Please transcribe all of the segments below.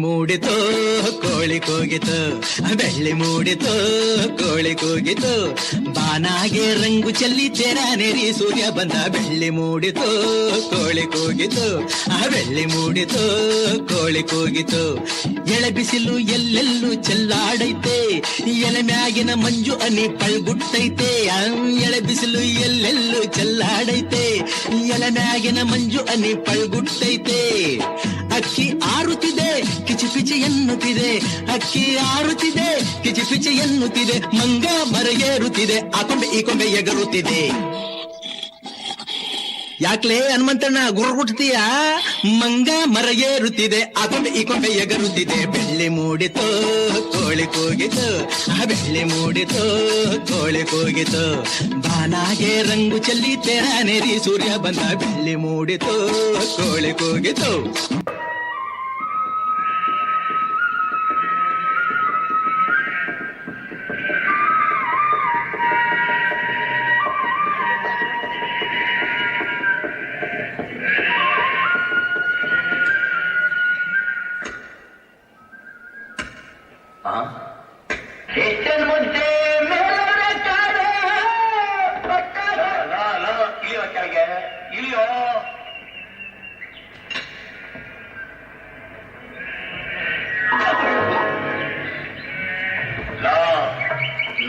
ಮೂಡಿತೋ ಕೋಳಿ ಕೂಗಿತು, ಬೆಳ್ಳಿ ಮೂಡಿತೋ ಕೋಳಿ ಕೂಗಿತು, ಬಾನಾಗೆ ರಂಗು ಚೆಲ್ಲಿ ತೆರ ನೆರಿ ಸೂರ್ಯ ಬಂದ. ಬೆಳ್ಳಿ ಮೂಡಿತೋ ಕೋಳಿ ಕೂಗಿತು, ಬೆಳ್ಳಿ ಮೂಡಿತೋ ಕೋಳಿ ಕೂಗಿತು. ಎಳೆ ಬಿಸಿಲು ಎಲ್ಲೆಲ್ಲೂ ಚೆಲ್ಲಾಡೈತೆ, ಎಲೆ ಮ್ಯಾಗಿನ ಮಂಜು ಅನಿ ಪಳ್ಗುಟ್ಟೈತೆ. ಎಳೆ ಬಿಸಿಲು ಎಲ್ಲೆಲ್ಲೂ ಚೆಲ್ಲಾಡೈತೆ, ಎಲೆ ಮ್ಯಾಗಿನ ಮಂಜು ಅನಿ ಪಳ್ಗುಟ್ಟೈತೆ. ಅಕ್ಕಿ ಆರುತ್ತಿದೆ ಕಿಚಿಪಿಚಿ ಎನ್ನುತ್ತಿದೆ, ಅಕ್ಕಿ ಆರುತ್ತಿದೆ ಕಿಚಿಪಿಚಿ ಎನ್ನುತ್ತಿದೆ. ಮಂಗ ಮರಗೇರುತ್ತಿದೆ, ಆ ಕೊಂಬೆ ಈ ಕೊಂಬೆ ಎಗರುತ್ತಿದೆ. ಯಾಕ್ಲೇ ಹನುಮಂತಣ್ಣ ಗುರುಗುಟ್ತೀಯ? ಮಂಗ ಮರಗೇರುತ್ತಿದೆ, ಆ ಕೊಂಬೆ ಈ ಕೊಂಬೆ ಎಗರುತ್ತಿದೆ. ಬೆಳ್ಳಿ ಮೂಡಿತೋ ಕೋಳಿ ಕೂಗಿತು, ಬೆಳ್ಳಿ ಮೂಡಿತೋ ಕೋಳಿ ಕೂಗಿತು, ಬಾನಾಗೆ ರಂಗು ಚೆಲ್ಲಿ ತೆರ ನೆರಿ ಸೂರ್ಯ ಬಂದ. ಬೆಳ್ಳಿ ಮೂಡಿತೋ ಕೋಳಿ ಕೂಗಿತು.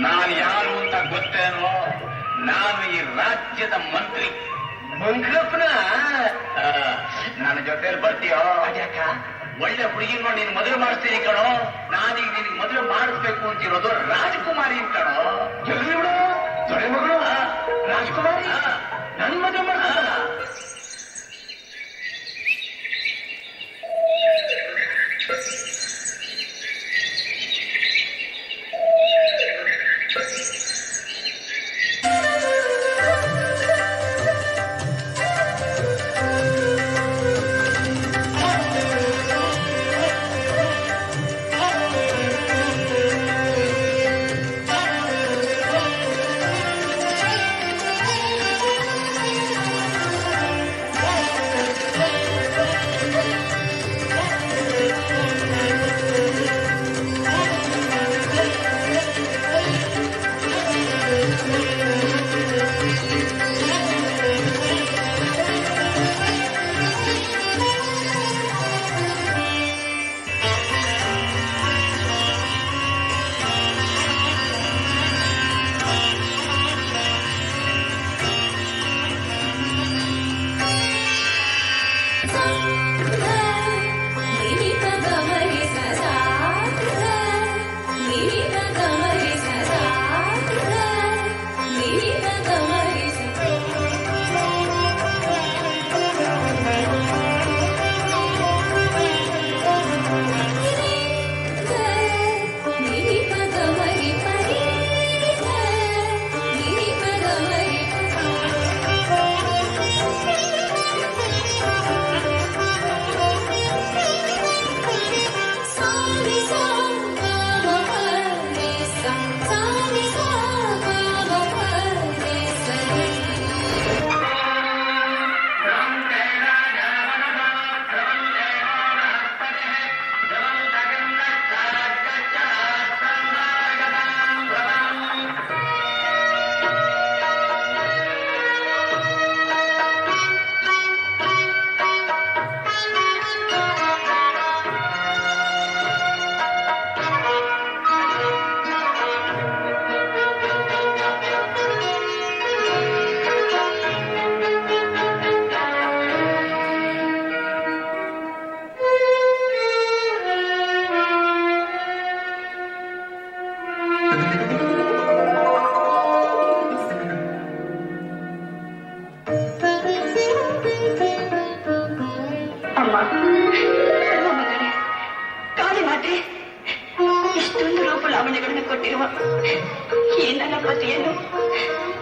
ನಾನು ಯಾರು ಅಂತ ಗೊತ್ತೇನೋ? ನಾನು ಈ ರಾಜ್ಯದ ಮಂತ್ರಿ ಮಂಗಪ್ಪನ. ನನ್ನ ಜೊತೆಲಿ ಬರ್ತೀಯೋ? ಅದ್ಯಾಕ? ಒಳ್ಳೆ ಹುಡುಗಿ ನೋಡಿ ನೀನು ಮದುವೆ ಮಾಡಿಸ್ತೀನಿ ಕಣೋ. ನಾನೀಗ ನಿನಗೆ ಮದುವೆ ಮಾಡಿಸ್ಬೇಕು ಅಂತಿರೋದು ರಾಜಕುಮಾರಿ ಕಣೋ. ಎಲ್ಲಿ ಬಿಡು ದೊರೆ ಮಗಳು ರಾಜಕುಮಾರಿ ನನ್ ಮದುವೆ ಮಾಡ. ಈ ನನ್ನ ಪತಿಯನ್ನು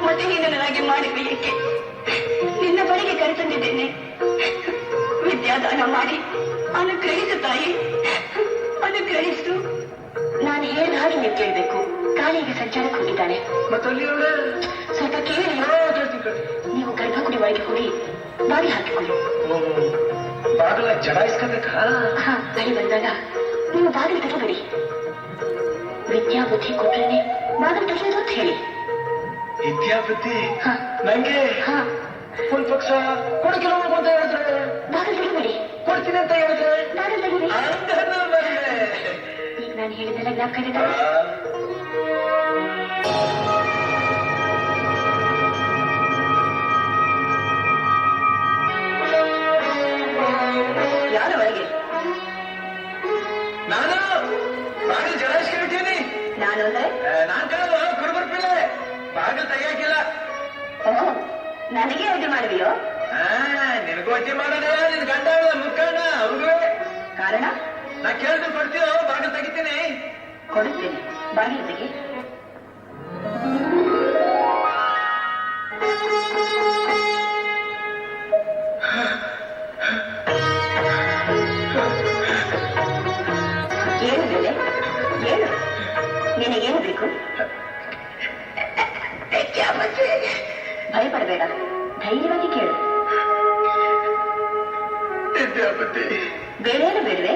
ಮತಹೀನನಾಗಿ ಮಾಡಿವೆ ಏಕೆ? ನಿನ್ನ ಬಳಿಗೆ ಕರೆತಂದಿದ್ದೇನೆ. ವಿದ್ಯಾದಾನ ಮಾಡಿ ಅನುಗ್ರಹಿಸು ತಾಯಿ, ಅನುಗ್ರಹಿಸು. ನಾನು ಹೇಳಿದ ಹಾಗೆ ನೀವು ಕೇಳಬೇಕು. ಕಾಳಿಗೆ ಸಂಚಾರಕ್ಕೆ ಹೋಗಿದ್ದಾನೆ. ಸ್ವಲ್ಪ ಕೇಳಿ. ನೀವು ಗರ್ಭಗುಡಿ ಒಳಗೆ ಹೋಗಿ ಬಾರಿ ಹಾಕಿಕೊಳ್ಳಿ. ಬಾಗಿಲ ಜಡಾಯಿಸ್ಕೋಬೇಕಾ? ಬಳಿ ಬಂದಾಗ ನೀವು ಬಾಗಿಲು ತಗೋಬೇಡಿ. ವಿದ್ಯಾ ಬುದ್ಧಿ ಕೊಟ್ರೇನೆ ಬಾಗಿಲು ತೆಗೆಯೋದು ಅಂತ ಹೇಳಿ. ವಿದ್ಯಾಬುದ್ಧಿ ನಂಗೆ ಒಂದ್ ಪಕ್ಷ ಕೊಡಕಿಲ್ಲ ಅಂತ ಹೇಳಿದ್ರೆ ಬಾಗಿಲು ತೆಗಿಬೇಡಿ. ಕೊಡ್ತೀನಿ ಅಂತ ಹೇಳಿದ್ರೆ ಬಾಗಿಲು ತೆಗೀರಿ. ಈಗ ನಾನು ಹೇಳಿದ್ದೆಲ್ಲ ಜ್ಞಾಪಕ ಇದೆ ತಾನೆ? ಯಾರ ಒಳಗೆ? ನಾನು ಬಾಗಿಲು ಜಡಾಯಿಸ್ಕೊಂಡಿದ್ದೀನಿ. ನಾನು ಅಂದ್ರೆ ನಾನ್ ಕಳೆದ ಕುರುಬರ್ ಪಿಳ್ಳೆ ಬಾಗಿಲು ತೆಗಿಯಾಕಿಲ್ಲ. ನನಗೆ ಅಡ್ಡಿ ಮಾಡುವಿಯೋ? ನಿನಗೂ ಅಡ್ಡಿ ಮಾಡೋಣ. ನಿನ್ ಗಂಡ ಮುಕ್ಕಣ್ಣ ಅವ್ರಿಗೂ ಕಾರಣ? ನಾ ಕೇಳಿದ್ರು ಕೊಡ್ತೀಯೋ? ಬಾಗಿಲು ತೆಗಿತೀನಿ. ಕೊಡುತ್ತೇನೆ, ಬಾಗಿಲು ತೆಗಿ. ಏನು ಮೇಲೆ ಏನು? ನಿನಗೇನು ಬೇಕು? ಭಯಪಡಬೇಡ, ಧೈರ್ಯವಾಗಿ ಕೇಳು. ವಿದ್ಯಾಪತಿ ಬೇಡೇನು ಬೇಡವೆ?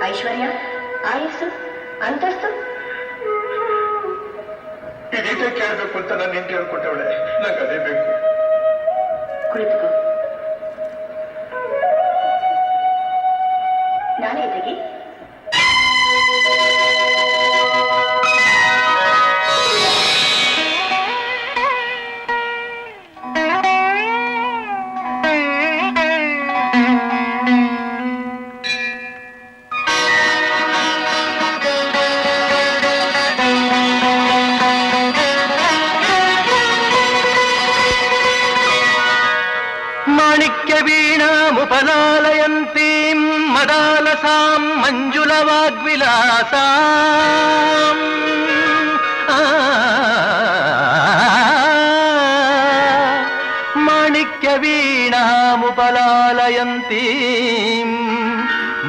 ಐಶ್ವರ್ಯ, ಆಯಸ್ಸು, ಅಂತಸ್ತು? ಇದೀಗ ಕೇಳಬೇಕು ಅಂತ ನಾನು ನಿಂತು ಹೇಳ್ಕೊಟ್ಟವಳೆ. ನಂಗೆ ಅದೇ ಬೇಕು. ಕುಳಿತುಕೋ. ನಾನೇ ತೆಗಿ. ಮಾಣಿಕ್ಯ ವೀಣಾಮುಪಲಾಲಯಂತೀಂ ಮದಾಲಸಾಂ ಮಂಜುಳವಾಗ್ವಿಲಾಸಾಂ ಮಾಣಿಕ್ಯ ವೀಣಾಮುಪಲಾಲಯಂತೀಂ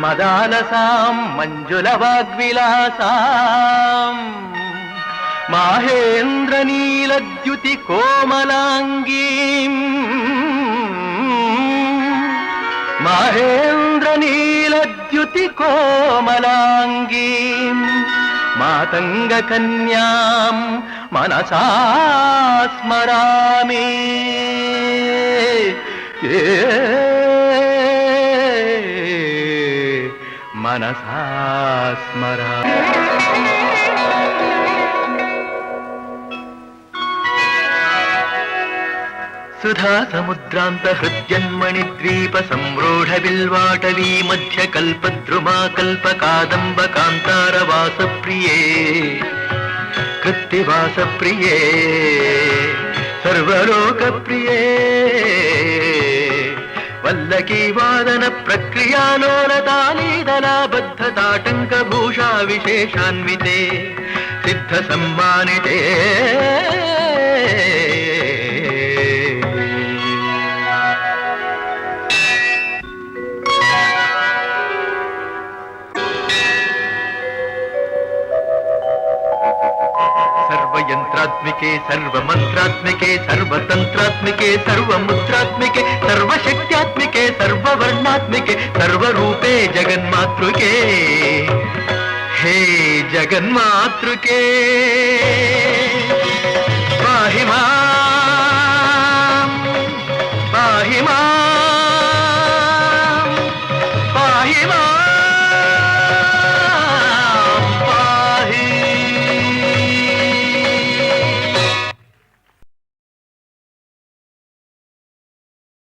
ಮದಾಲಸಾಂ ಮಂಜುಳವಾಗ್ವಿಲಾಸಾಂ ಮಾಹೇಂದ್ರ ನೀಲದ್ಯುತಿ ಕೋಮಲಾಂಗೀಂ ಮಹೇಂದ್ರ ನೀಲದ್ಯುತಿ ಕೋಮಲಾಂಗೀಂ ಮಾತಂಗ ಕನ್ಯಾಂ ಮನಸಾ ಸ್ಮರಾಮಿ. ಮನಸಾ ಸ್ಮರಾಮಿ. ಸುಧಾ ಸಮುದ್ರಾಂತ ಹೃದ್ಯನ್ಮಣಿ ದ್ವೀಪ ಸಂರೋಢ ಬಿಲ್ವಾಟವೀ ಮಧ್ಯ ಕಲ್ಪದ್ರುಮಾ ಕಲ್ಪ ಕಾದಂಬ ಕಾಂತಾರ ವಾಸ ಪ್ರಿಯೇ ಕೃತ್ತಿವಾಸ ಪ್ರಿಯೇ ಸರ್ವಲೋಕ ಪ್ರಿಯೇ ವಲ್ಲಕೀ ವಾದನ ಪ್ರಕ್ರಿಯಾಲೋಲ ತಾಲೀದಲಾಬದ್ಧ ತಾಟಂಕ ಭೂಷಾ ವಿಶೇಷಾನ್ವಿತೆ ಸಿದ್ಧ ಸಮ್ಮಾನಿತೆ सर्वयंत्रात्मिके सर्वमंत्रात्मिके सर्वतंत्रात्मिके सर्वमुद्रात्मिके सर्वशक्त्यात्मिके सर्ववर्णात्मिके सर्वरूपे जगन्मातृके हे जगन्मातृके पाहि मां